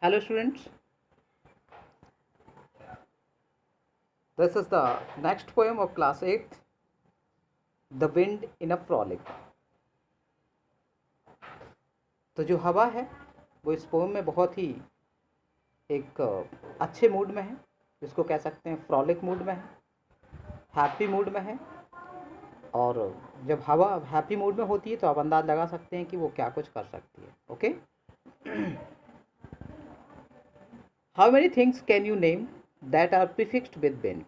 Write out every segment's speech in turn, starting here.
Hello students, this is the next poem of class 8th, The Wind in a Frolic. तो जो हवा है वो इस पोम में बहुत ही एक अच्छे मूड में है, जिसको कह सकते हैं फ्रॉलिक मूड में है, हैप्पी मूड में है। और जब हवा हैप्पी मूड में होती है तो आप अंदाज लगा सकते हैं कि वो क्या कुछ कर सकती है। Okay, how many things can you name that are prefixed with wind?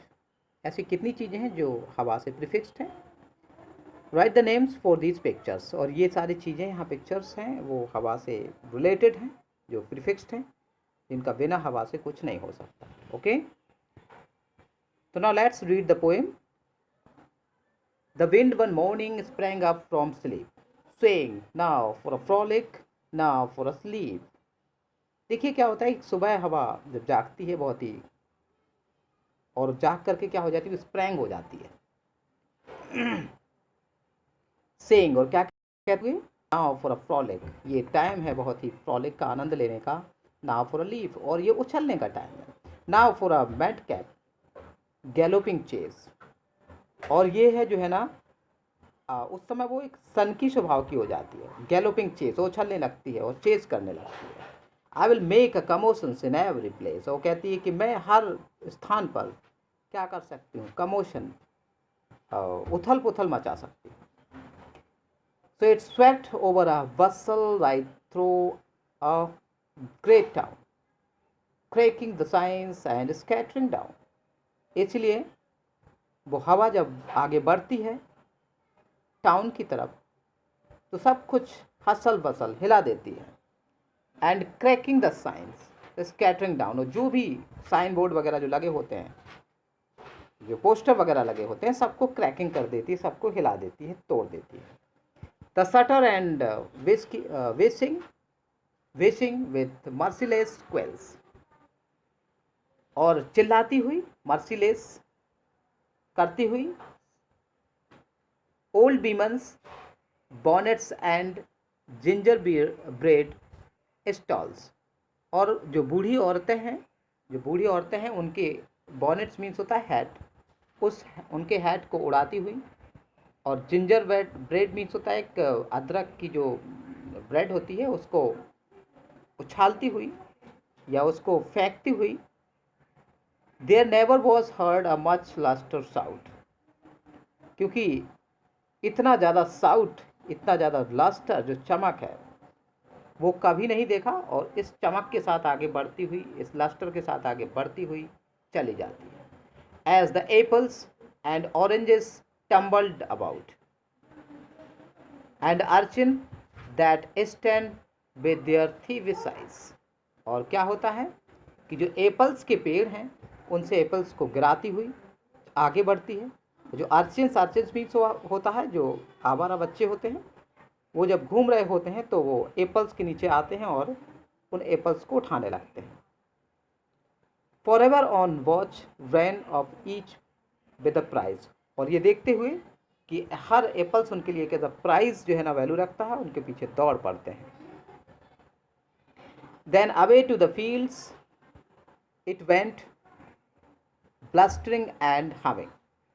ऐसी कितनी चीज़ें हैं जो हवा से प्रीफिक्स्ड हैं? Write the names for these pictures. और ये सारी चीज़ें यहाँ पिक्चर्स हैं वो हवा से रिलेटेड हैं, जो प्रीफिक्स्ड हैं, जिनका बिना हवा से कुछ नहीं हो सकता। ओके, तो now let's read the poem. The wind one morning sprang up from sleep, saying now for a frolic, now for a slip. देखिए क्या होता है, सुबह हवा जब जागती है बहुत ही, और जाग करके क्या हो जाती है, स्प्रैंग हो जाती है। सेइंग, और क्या कहती है, नाउ फॉर अ फ्रॉलिक, ये टाइम है बहुत ही फ्रॉलिक का आनंद लेने का। नाउ फॉर अ लीफ, और ये उछलने का टाइम है। Now for a madcap galloping chase, और ये है जो है ना, उस समय वो एक सन की स्वभाव की हो जाती है। गैलोपिंग चेस, वो उछलने लगती है और चेस करने लगती है। I will make a commotions in every place, वो कहती है कि मैं हर स्थान पर क्या कर सकती हूँ, कमोशन, उथल पुथल मचा सकती हूँ। So it swept over a vessel right through a great town, cracking the signs and scattering down. इसलिए वो हवा जब आगे बढ़ती है टाउन की तरफ तो सब कुछ हसल बसल हिला देती है। And cracking the science, scattering down, और जो भी साइन बोर्ड वगैरह जो लगे होते हैं, जो पोस्टर वगैरह लगे होते हैं, सबको क्रैकिंग कर देती है, सबको हिला देती है, तोड़ देती है। The shutter and whisking with merciless squalls, और चिल्लाती हुई, मर्सीलेस करती हुई, old women's bonnets and gingerbread stalls, और जो बूढ़ी औरतें हैं उनके बॉनेट्स मीन्स होता है हैट, उस उनके हैट को उड़ाती हुई। और जिंजर ब्रेड मीन्स होता है एक अदरक की जो ब्रेड होती है उसको उछालती हुई या उसको फेंकती हुई। There never was heard a much lustier shout, क्योंकि इतना ज़्यादा साउट, इतना ज़्यादा लस्टर जो चमक है वो कभी नहीं देखा। और इस चमक के साथ आगे बढ़ती हुई, इस लस्टर के साथ आगे बढ़ती हुई चली जाती है। As the apples and oranges tumbled about and urchin that stand with their thievish eyes, और क्या होता है कि जो एप्पल्स के पेड़ हैं उनसे एप्पल्स को गिराती हुई आगे बढ़ती है। जो अर्चिन्स मीन्स होता है जो आवारा बच्चे होते हैं, वो जब घूम रहे होते हैं तो वो एप्पल्स के नीचे आते हैं और उन एप्पल्स को उठाने लगते हैं। For ever on watch ran off each with a prize, और ये देखते हुए कि हर एप्पल्स उनके लिए कैसा प्राइज जो है ना वैल्यू रखता है, उनके पीछे दौड़ पड़ते हैं। Then away to the fields it went blustering and humming,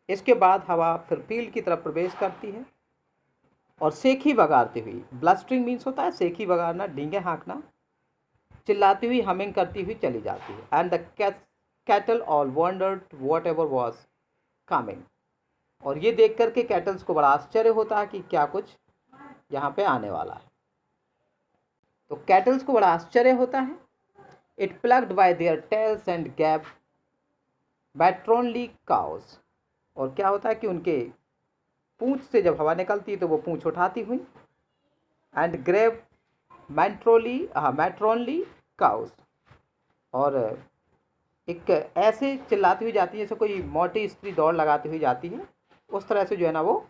इसके बाद हवा फिर फील्ड की तरफ प्रवेश करती है और सेखी बगाड़ती हुई, ब्लस्टरिंग मीन्स होता है सेखी बगाड़ना, डींगे हाँकना, चिल्लाती हुई, हमिंग करती हुई चली जाती है। And the cattle all wondered whatever was coming, और ये देख करके कैटल्स को बड़ा आश्चर्य होता है कि क्या कुछ यहाँ पे आने वाला है। तो कैटल्स को बड़ा आश्चर्य होता है। It plugged by their tails and gap matronly cows, और क्या होता है कि उनके पूंछ से जब हवा निकलती है तो वो पूंछ उठाती हुई। एंड ग्रेव मैट्रोनली काउस, और एक ऐसे चिल्लाती हुई जाती है जैसे कोई मोटी स्त्री दौड़ लगाती हुई जाती है, उस तरह से जो है ना वो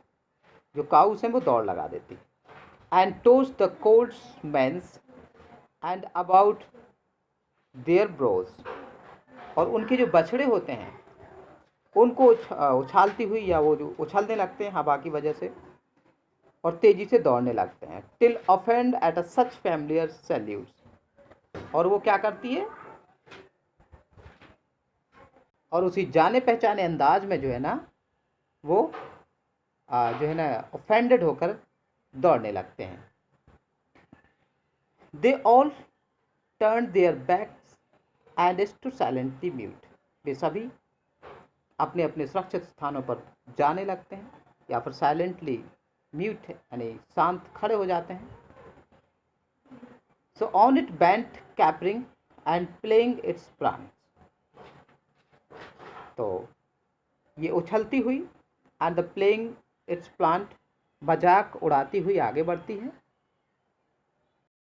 जो काउस हैं वो दौड़ लगा देती है। And toast the cold mens and about their brows, और उनके जो बछड़े होते हैं उनको उछालती हुई, या वो जो उछलने लगते हैं हवा की वजह से और तेजी से दौड़ने लगते हैं। Till offend at a such familiar salutes, और वो क्या करती है, और उसी जाने पहचाने अंदाज में जो है ना वो जो है ना ऑफेंडेड होकर दौड़ने लगते हैं। They all turn their backs and stood silently mute. वे सभी अपने अपने सुरक्षित स्थानों पर जाने लगते हैं या फिर साइलेंटली म्यूट यानी शांत खड़े हो जाते हैं। So on it went capering and playing its pranks. तो ये उछलती हुई and the playing its pranks, मजाक उड़ाती हुई आगे बढ़ती है।